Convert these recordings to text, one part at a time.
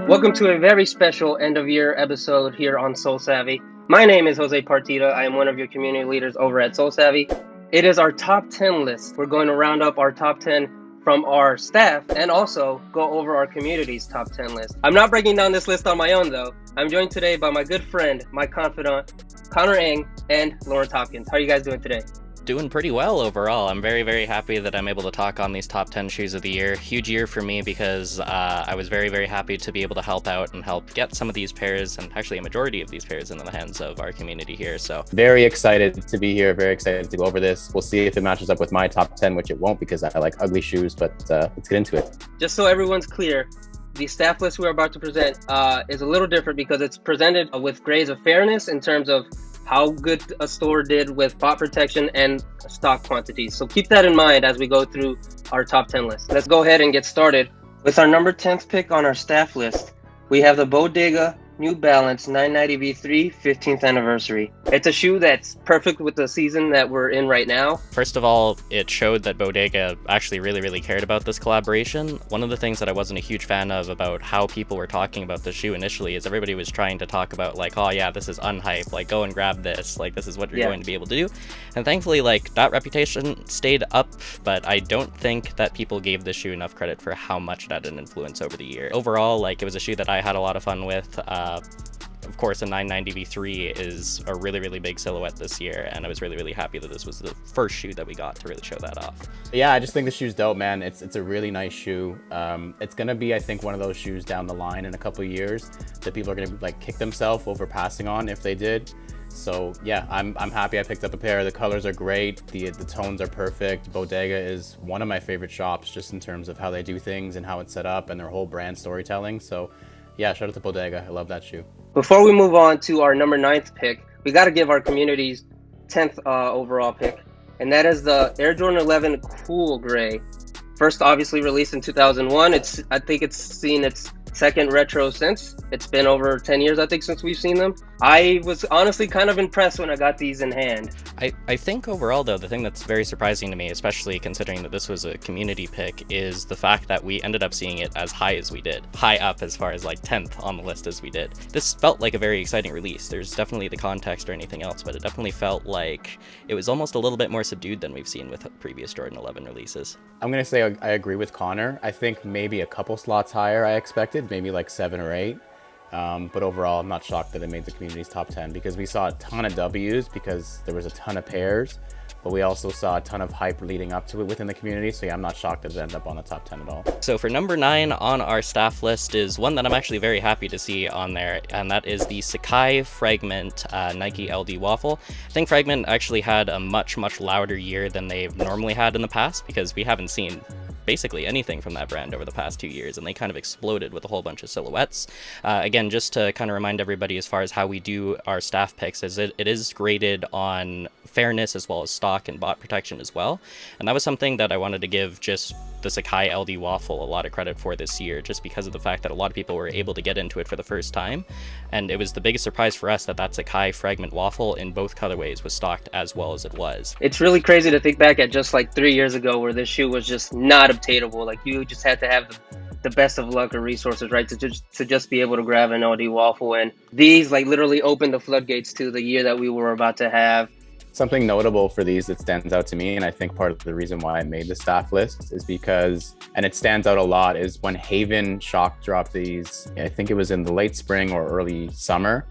Welcome to a very special end-of-year episode here on SoleSavy. My name is Jose Partida. I am one of your community leaders over at SoleSavy. It is our top 10 list. We're going to round up our top 10 from our staff and also go over our community's top 10 list. I'm not breaking down this list on my own, though. I'm joined today by my good friend, my confidant, Connor Eng, and Lawrence Hopkins. How are you guys doing today? Doing pretty well overall. I'm very, very happy that I'm able to talk on these top 10 shoes of the year. Huge year for me because I was very, very happy to be able to help out and help get some of these pairs, and actually a majority of these pairs, in the hands of our community here. So very excited to be here, very excited to go over this. We'll see if it matches up with my top 10, which it won't because I like ugly shoes, but let's get into it. Just so everyone's clear, the staff list we're about to present is a little different because it's presented with grades of fairness in terms of how good a store did with bot protection and stock quantities. So keep that in mind as we go through our top 10 list. Let's go ahead and get started. With our number 10th pick on our staff list, we have the Bodega New Balance 990 V3 15th anniversary. It's a shoe that's perfect with the season that we're in right now. First of all, it showed that Bodega actually really, really cared about this collaboration. One of the things that I wasn't a huge fan of about how people were talking about the shoe initially is everybody was trying to talk about like, oh yeah, this is unhype, like go and grab this, like this is what you're going to be able to do. And thankfully, like that reputation stayed up, but I don't think that people gave this shoe enough credit for how much it had an influence over the year. Overall, like it was a shoe that I had a lot of fun with. Of course, a 990 V3 is a really, really big silhouette this year, and I was really, really happy that this was the first shoe that we got to really show that off. Yeah, I just think the shoe's dope, man. It's a really nice shoe. It's gonna be, I think, one of those shoes down the line in a couple of years that people are gonna like kick themselves over passing on if they did. So yeah, I'm happy I picked up a pair. The colors are great, the tones are perfect. Bodega is one of my favorite shops just in terms of how they do things and how it's set up and their whole brand storytelling. So yeah, shout out to Bodega. I love that shoe. Before we move on to our number 9th pick, we got to give our community's 10th overall pick, and that is the Air Jordan 11 Cool Gray. First, obviously released in 2001. I think it's seen its second retro since. It's been over 10 years, I think, since we've seen them. I was honestly kind of impressed when I got these in hand. I think overall, though, the thing that's very surprising to me, especially considering that this was a community pick, is the fact that we ended up seeing it as high as we did. High up as far as like 10th on the list as we did. This felt like a very exciting release. There's definitely the context or anything else, but it definitely felt like it was almost a little bit more subdued than we've seen with previous Jordan 11 releases. I'm going to say I agree with Connor. I think maybe a couple slots higher I expected, maybe like 7 or 8. But overall, I'm not shocked that it made the community's top 10 because we saw a ton of W's because there was a ton of pairs, but we also saw a ton of hype leading up to it within the community. So yeah, I'm not shocked that it ended up on the top 10 at all. So for number 9 on our staff list is one that I'm actually very happy to see on there, and that is the Sacai Fragment Nike LD Waffle. I think Fragment actually had a much, much louder year than they've normally had in the past because we haven't seen basically anything from that brand over the past 2 years, and they kind of exploded with a whole bunch of silhouettes. Again, just to kind of remind everybody as far as how we do our staff picks, is it is graded on fairness as well as stock and bot protection as well, and that was something that I wanted to give just the Sacai LD Waffle a lot of credit for this year, just because of the fact that a lot of people were able to get into it for the first time, and it was the biggest surprise for us that Sacai Fragment Waffle in both colorways was stocked as well as it was. It's really crazy to think back at just like 3 years ago where this shoe was just not obtainable. Like you just had to have the best of luck or resources, right, to just be able to grab an LD Waffle, and these like literally opened the floodgates to the year that we were about to have. Something notable for these that stands out to me, and I think part of the reason why I made the staff list is because, and it stands out a lot, is when Haven shock dropped these, I think it was in the late spring or early summer,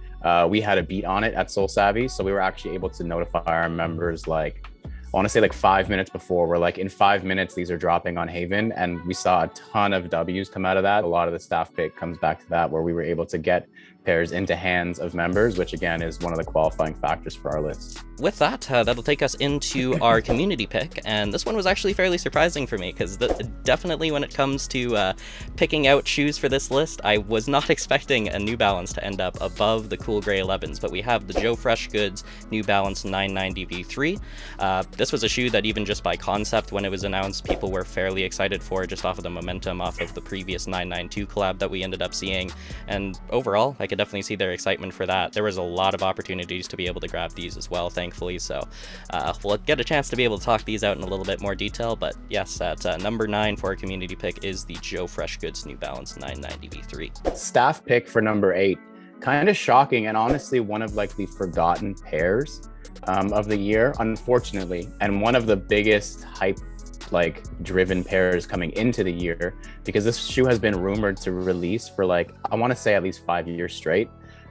we had a beat on it at SoleSavy, so we were actually able to notify our members like, I want to say like 5 minutes before. We're like, in 5 minutes, these are dropping on Haven. And we saw a ton of W's come out of that. A lot of the staff pick comes back to that, where we were able to get pairs into hands of members, which again is one of the qualifying factors for our list. With that, that'll take us into our community pick, and this one was actually fairly surprising for me because definitely when it comes to picking out shoes for this list, I was not expecting a New Balance to end up above the Cool Gray 11s, but we have the Joe Freshgoods New Balance 990 V3. This was a shoe that even just by concept, when it was announced, people were fairly excited for, just off of the momentum off of the previous 992 collab that we ended up seeing. And overall, I could definitely see their excitement for that. There was a lot of opportunities to be able to grab these as well, thankfully. So we'll get a chance to be able to talk these out in a little bit more detail. But yes, at number 9 for our community pick is the Joe Freshgoods New Balance 990 V3. Staff pick for number 8. Kind of shocking, and honestly one of like the forgotten pairs of the year, unfortunately, and one of the biggest hype like driven pairs coming into the year, because this shoe has been rumored to release for like, I want to say at least 5 years straight.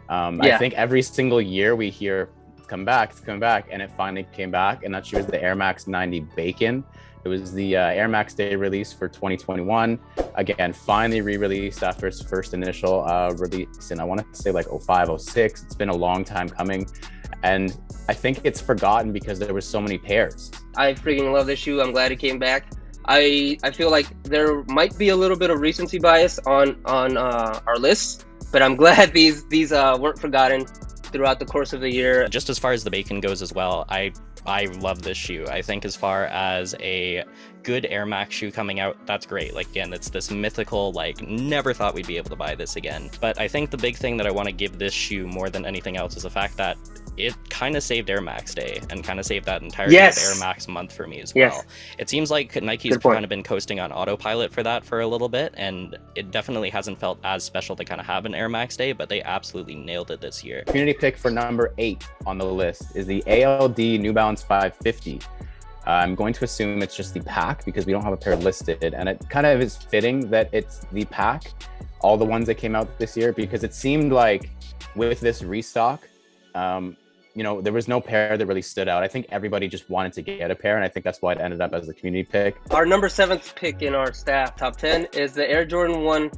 I think every single year we hear it's come back, and it finally came back, and that shoe is the Air Max 90 Bacon. It was the Air Max Day release for 2021. Again, finally re-released after its first initial release in, I want to say like 05, 06. It's been a long time coming. And I think it's forgotten because there were so many pairs. I freaking love this shoe. I'm glad it came back. I feel like there might be a little bit of recency bias on our list, but I'm glad these weren't forgotten throughout the course of the year. Just as far as the Bacon goes as well, I love this shoe. I think as far as a good Air Max shoe coming out, that's great. Like, again, it's this mythical, like, never thought we'd be able to buy this again. But I think the big thing that I want to give this shoe more than anything else is the fact that it kind of saved Air Max Day and kind of saved that entire of Air Max month for me as well. It seems like Nike's kind of been coasting on autopilot for that for a little bit, and it definitely hasn't felt as special to kind of have an Air Max Day, but they absolutely nailed it this year. Community pick for number 8 on the list is the ALD New Balance 550. I'm going to assume it's just the pack because we don't have a pair listed, and it kind of is fitting that it's the pack, all the ones that came out this year, because it seemed like with this restock, you know, there was no pair that really stood out. I think everybody just wanted to get a pair, and I think that's why it ended up as the community pick. Our number 7th pick in our staff top 10 is the Air Jordan 1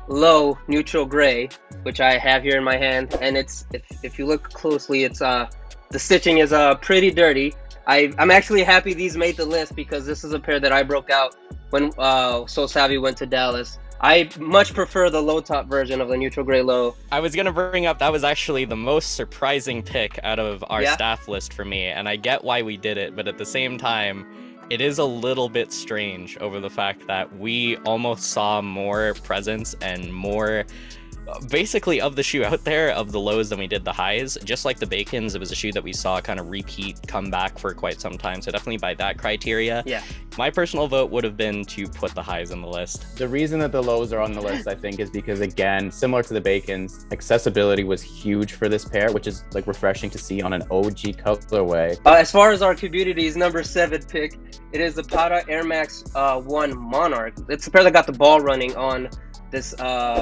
Low Neutral Gray, which I have here in my hand. And it's, if you look closely, it's the stitching is pretty dirty. I'm actually happy these made the list because this is a pair that I broke out when SoleSavy went to Dallas. I much prefer the low top version of the neutral gray low. I was going to bring up, that was actually the most surprising pick out of our staff list for me, and I get why we did it, but at the same time, it is a little bit strange over the fact that we almost saw more presence and more basically of the shoe out there of the lows than we did the highs. Just like the Bacons, it was a shoe that we saw kind of repeat come back for quite some time, so definitely by that criteria, my personal vote would have been to put the highs on the list. The reason that the lows are on the list, I think, is because, again, similar to the Bacons, accessibility was huge for this pair, which is like refreshing to see on an OG colorway. As far as our community's number 7 pick, it is the Prada Air Max 1 Monarch. It's the pair that got the ball running on this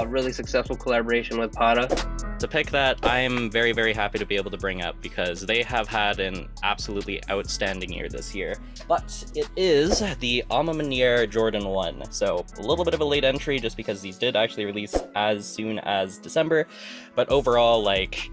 really successful collaboration with Prada. It's a pick that I'm very, very happy to be able to bring up because they have had an absolutely outstanding year this year. But it is the Alma Maniere Jordan 1. So a little bit of a late entry just because these did actually release as soon as December. But overall, like,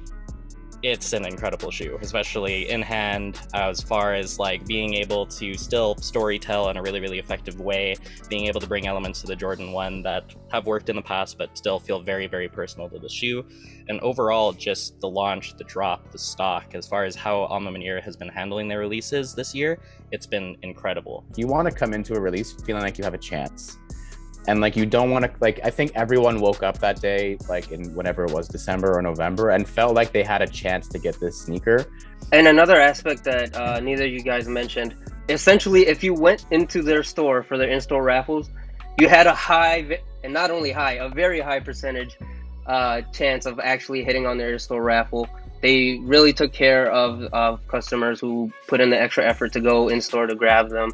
it's an incredible shoe, especially in hand, as far as like being able to still story tell in a really, really effective way, being able to bring elements to the Jordan 1 that have worked in the past but still feel very, very personal to the shoe. And overall, just the launch, the drop, the stock, as far as how Alma Maniere has been handling their releases this year, it's been incredible. You want to come into a release feeling like you have a chance. And like, you don't want to, like, I think everyone woke up that day, like in whatever it was, December or November, and felt like they had a chance to get this sneaker. And another aspect that neither of you guys mentioned, essentially, if you went into their store for their in-store raffles, you had a high, and not only high, a very high percentage chance of actually hitting on their in-store raffle. They really took care of customers who put in the extra effort to go in-store to grab them.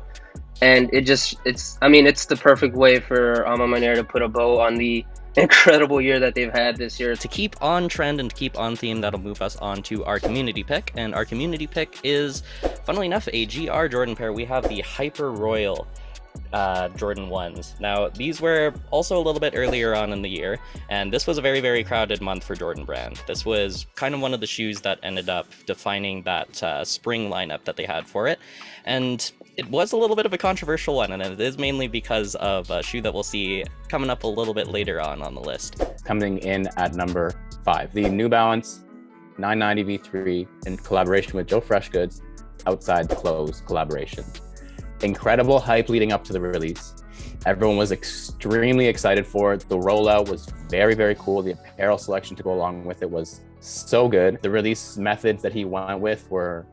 And it's the perfect way for Alma Maniere to put a bow on the incredible year that they've had this year. To keep on trend and to keep on theme, that'll move us on to our community pick. And our community pick is, funnily enough, a GR Jordan pair. We have the Hyper Royal Jordan 1s. Now, these were also a little bit earlier on in the year, and this was a very, very crowded month for Jordan Brand. This was kind of one of the shoes that ended up defining that spring lineup that they had for it. And it was a little bit of a controversial one, and it is mainly because of a shoe that we'll see coming up a little bit later on the list. Coming in at number 5, the New Balance 990 V3 in collaboration with Joe Freshgoods. outside close collaboration. Incredible hype leading up to the release. Everyone was extremely excited for it. The rollout was very, very cool. The apparel selection to go along with it was so good. The release methods that he went with were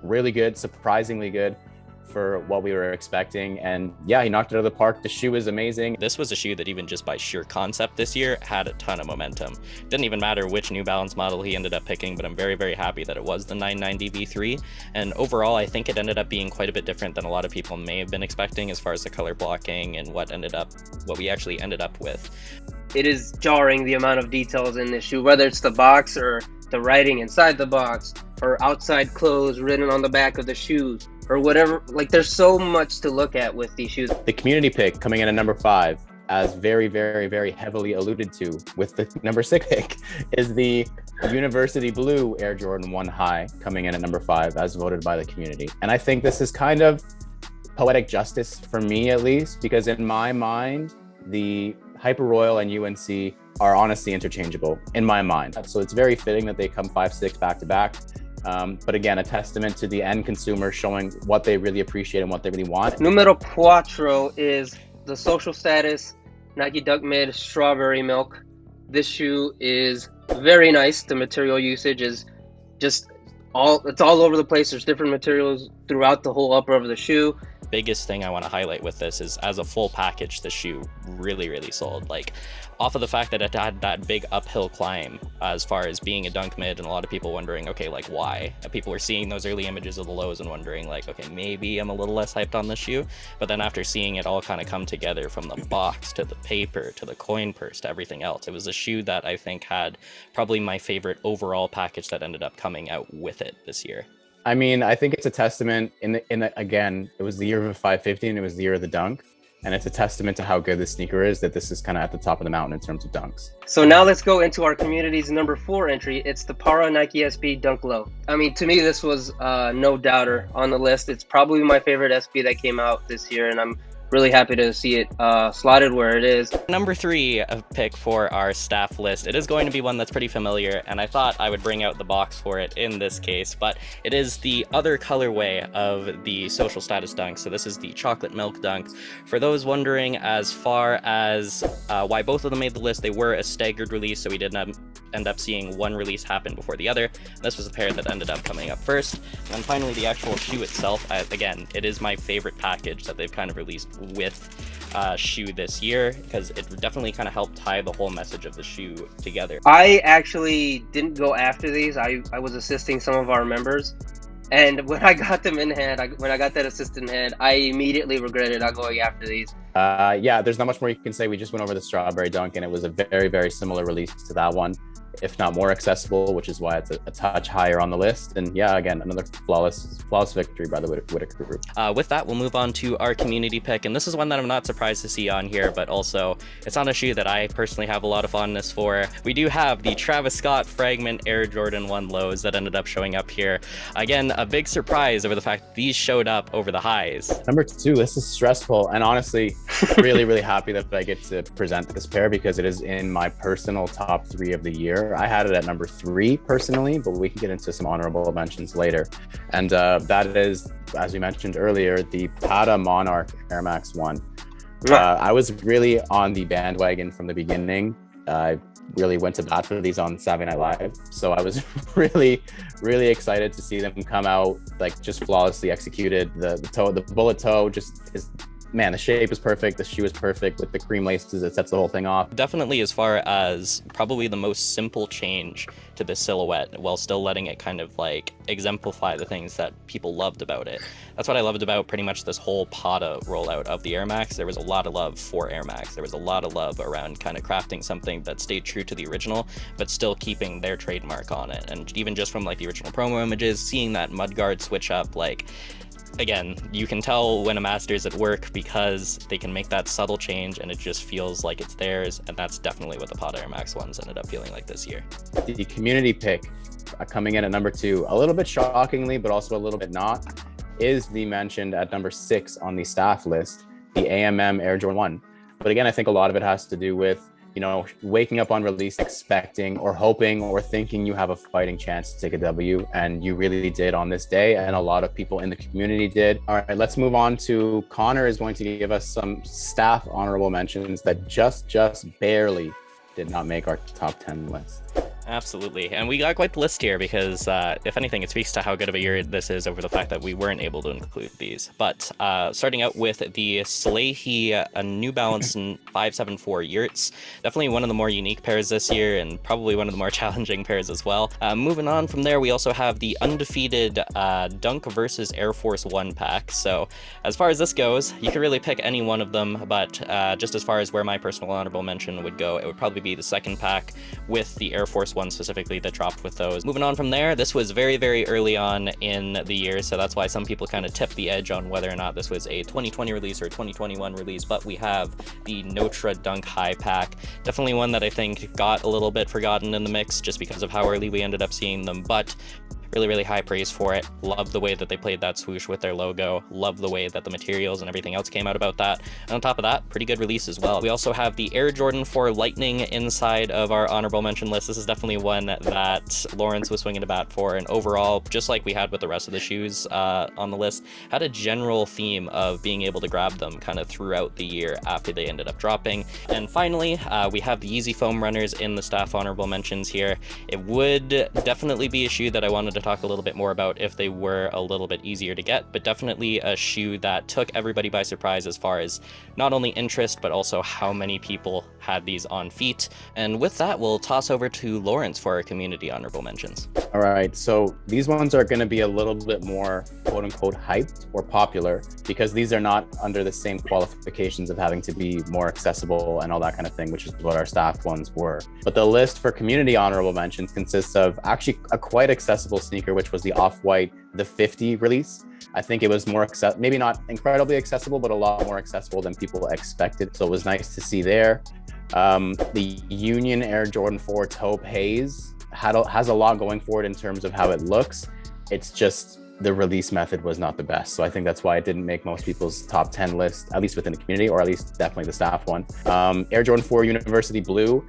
really good, surprisingly good for what we were expecting. And yeah, he knocked it out of the park. The shoe is amazing. This was a shoe that even just by sheer concept this year had a ton of momentum. Didn't even matter which New Balance model he ended up picking, but I'm very, very happy that it was the 990 V3. And overall, I think it ended up being quite a bit different than a lot of people may have been expecting as far as the color blocking and what we actually ended up with. It is jarring the amount of details in this shoe, whether it's the box or the writing inside the box or outside clothes written on the back of the shoes or whatever. Like, there's so much to look at with these shoes. The community pick coming in at number 5, as very, very, very heavily alluded to with the number 6 pick, is the University Blue Air Jordan 1 High coming in at number 5 as voted by the community. And I think this is kind of poetic justice for me, at least, because in my mind, the Hyper Royal and UNC are honestly interchangeable in my mind. So it's very fitting that they come 5-6 back to back. But again, a testament to the end consumer showing what they really appreciate and what they really want. Numero cuatro is the Social Status Nike Dunk Mid Strawberry Milk. This shoe is very nice. The material usage is just it's all over the place. There's different materials throughout the whole upper of the shoe. Biggest thing I want to highlight with this is, as a full package, the shoe really, really sold. Like, off of the fact that it had that big uphill climb as far as being a dunk mid, and a lot of people wondering, okay, like, why? People were seeing those early images of the lows and wondering, like, okay, maybe I'm a little less hyped on this shoe. But then after seeing it all kind of come together, from the box to the paper to the coin purse to everything else, it was a shoe that I think had probably my favorite overall package that ended up coming out with it this year. I mean, I think it's a testament again, it was the year of a 550 and it was the year of the dunk. And it's a testament to how good this sneaker is that this is kind of at the top of the mountain in terms of dunks. So now let's go into our community's number 4 entry. It's the Para Nike SB Dunk Low. I mean, to me, this was no doubter on the list. It's probably my favorite SB that came out this year, and I'm really happy to see it slotted where it is. Number 3 pick for our staff list. It is going to be one that's pretty familiar, and I thought I would bring out the box for it in this case, but it is the other colorway of the Social Status Dunk. So this is the Chocolate Milk Dunk. For those wondering as far as why both of them made the list, they were a staggered release, so we did not end up seeing one release happen before the other. This was a pair that ended up coming up first. And then finally, the actual shoe itself. Again, it is my favorite package that they've kind of released with shoe this year, because it definitely kind of helped tie the whole message of the shoe together. I actually didn't go after these. I was assisting some of our members, and when I got them in hand, when I got that assist in hand, I immediately regretted not going after these. Yeah, there's not much more you can say. We just went over the Strawberry Dunk, and it was a very, very similar release to that one, if not more accessible, which is why it's a touch higher on the list. And yeah, again, another flawless victory by the Whitaker group. With that, we'll move on to our community pick, and this is one that I'm not surprised to see on here, but also it's not a shoe that I personally have a lot of fondness for. We do have the Travis Scott Fragment Air Jordan 1 lows that ended up showing up here. Again, a big surprise over the fact that these showed up over the highs. Number 2, this is stressful, and honestly, really, really happy that I get to present this pair because it is in my personal top 3 of the year. I had it at number 3 personally, but we can get into some honorable mentions later. And that is, as we mentioned earlier, the Pata Monarch Air Max 1. I was really on the bandwagon from the beginning. I really went to bat for these on Saturday Night Live. So I was really, really excited to see them come out, like, just flawlessly executed. The bullet toe just is... Man, the shape is perfect. The shoe is perfect with the cream laces. It sets the whole thing off. Definitely as far as probably the most simple change to the silhouette, while still letting it kind of like exemplify the things that people loved about it. That's what I loved about pretty much this whole Pata rollout of the Air Max. There was a lot of love for Air Max. There was a lot of love around kind of crafting something that stayed true to the original, but still keeping their trademark on it. And even just from like the original promo images, seeing that mudguard switch up, like, again, you can tell when a master is at work because they can make that subtle change and it just feels like it's theirs, and that's definitely what the Pata Air Max ones ended up feeling like this year. The community pick coming in at number 2, a little bit shockingly, but also a little bit not, is the mentioned at number 6 on the staff list, the AMM Air Jordan 1. But again, I think a lot of it has to do with waking up on release expecting or hoping or thinking you have a fighting chance to take a W, and you really did on this day, and a lot of people in the community did. All right, let's move on to Connor is going to give us some staff honorable mentions that just barely did not make our top 10 list. Absolutely. And we got quite the list here because, if anything, it speaks to how good of a year this is over the fact that we weren't able to include these. But starting out with the SoleSavy New Balance 574 yurts. Definitely one of the more unique pairs this year and probably one of the more challenging pairs as well. Moving on from there, we also have the undefeated Dunk versus Air Force One pack. So as far as this goes, you can really pick any one of them. But just as far as where my personal honorable mention would go, it would probably be the second pack with the Air Force One specifically that dropped with those. Moving on from there, this was very, very early on in the year, so that's why some people kind of tipped the edge on whether or not this was a 2020 release or 2021 release, but we have the Notre Dunk High pack. Definitely one that I think got a little bit forgotten in the mix just because of how early we ended up seeing them, but really, really high praise for it. Love the way that they played that swoosh with their logo. Love the way that the materials and everything else came out about that. And on top of that, pretty good release as well. We also have the Air Jordan 4 Lightning inside of our honorable mention list. This is definitely one that Lawrence was swinging a bat for. And overall, just like we had with the rest of the shoes on the list, had a general theme of being able to grab them kind of throughout the year after they ended up dropping. And finally, we have the Yeezy Foam Runners in the staff honorable mentions here. It would definitely be a shoe that I wanted to talk a little bit more about if they were a little bit easier to get, but definitely a shoe that took everybody by surprise as far as not only interest but also how many people had these on feet. And with that, we'll toss over to Lawrence for our community honorable mentions. All right, so these ones are going to be a little bit more quote unquote hyped or popular because these are not under the same qualifications of having to be more accessible and all that kind of thing, which is what our staff ones were. But the list for community honorable mentions consists of actually a quite accessible sneaker, which was the Off-White the 50 release. I think it was more maybe not incredibly accessible, but a lot more accessible than people expected. So it was nice to see there. The Union Air Jordan 4 Taupe Haze has a lot going for it in terms of how it looks. It's just the release method was not the best. So I think that's why it didn't make most people's top 10 list, at least within the community, or at least definitely the staff one. Air Jordan 4 University Blue,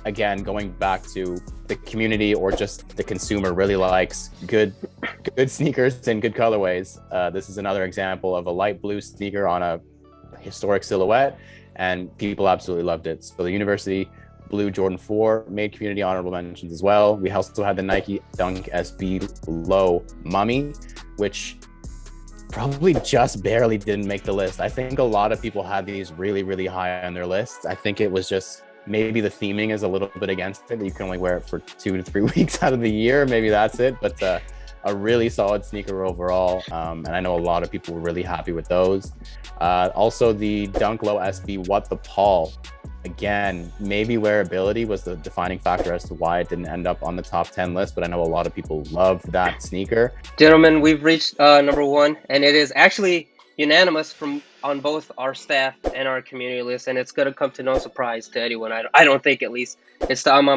again, going back to the community or just the consumer really likes good sneakers and good colorways. This is another example of a light blue sneaker on a historic silhouette, and people absolutely loved it. So the University Blue Jordan 4 made community honorable mentions as well. We also had the Nike Dunk SB Low Mummy, which probably just barely didn't make the list. I think a lot of people had these really, really high on their lists. I think it was just maybe the theming is a little bit against it. You can only wear it for 2 to 3 weeks out of the year. Maybe that's it. But a really solid sneaker overall. And I know a lot of people were really happy with those. Also, the Dunk Low SB What the Paul. Again, maybe wearability was the defining factor as to why it didn't end up on the top 10 list. But I know a lot of people loved that sneaker. Gentlemen, we've reached number one, and it is actually unanimous on both our staff and our community list, and it's going to come to no surprise to anyone. I don't think, at least. It's the Alma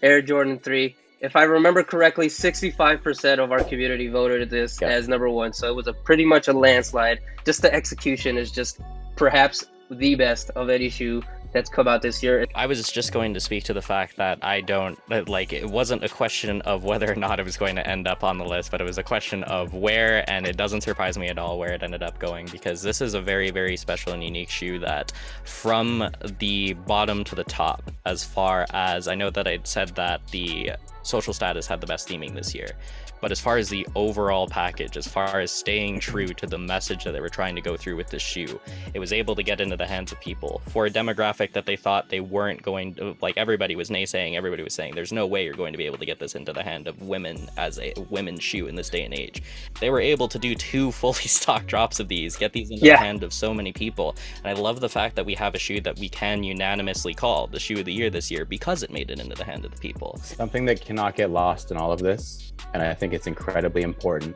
Air Jordan 3. If I remember correctly, 65% of our community voted this as number one, so it was pretty much a landslide. Just the execution is just perhaps the best of any shoe that's come out this year. I was just going to speak to the fact that it wasn't a question of whether or not it was going to end up on the list, but it was a question of where, and it doesn't surprise me at all where it ended up going, because this is a very, very special and unique shoe that from the bottom to the top, as far as I know that I'd said that the social status had the best theming this year. But as far as the overall package, as far as staying true to the message that they were trying to go through with this shoe, it was able to get into the hands of people for a demographic that they thought they weren't going to, like everybody was naysaying, everybody was saying, there's no way you're going to be able to get this into the hand of women as a women's shoe in this day and age. They were able to do 2 fully stocked drops of these, get these into the hand of so many people. And I love the fact that we have a shoe that we can unanimously call the shoe of the year this year because it made it into the hand of the people. Something that cannot get lost in all of this, and I think it's incredibly important,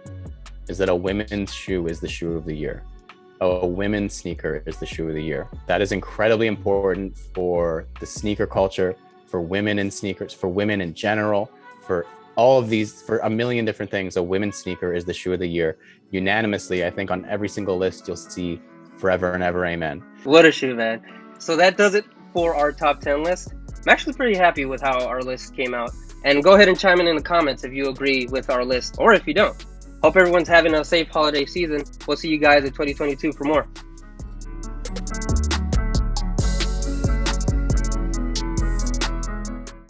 is that a women's shoe is the shoe of the year. A women's sneaker is the shoe of the year. That is incredibly important for the sneaker culture, for women in sneakers, for women in general, for all of these, for a million different things. A women's sneaker is the shoe of the year. Unanimously, I think on every single list, you'll see Forever and Ever Amen. What a shoe, man. So that does it for our top 10 list. I'm actually pretty happy with how our list came out. And go ahead and chime in the comments if you agree with our list or if you don't. Hope everyone's having a safe holiday season. We'll see you guys in 2022 for more.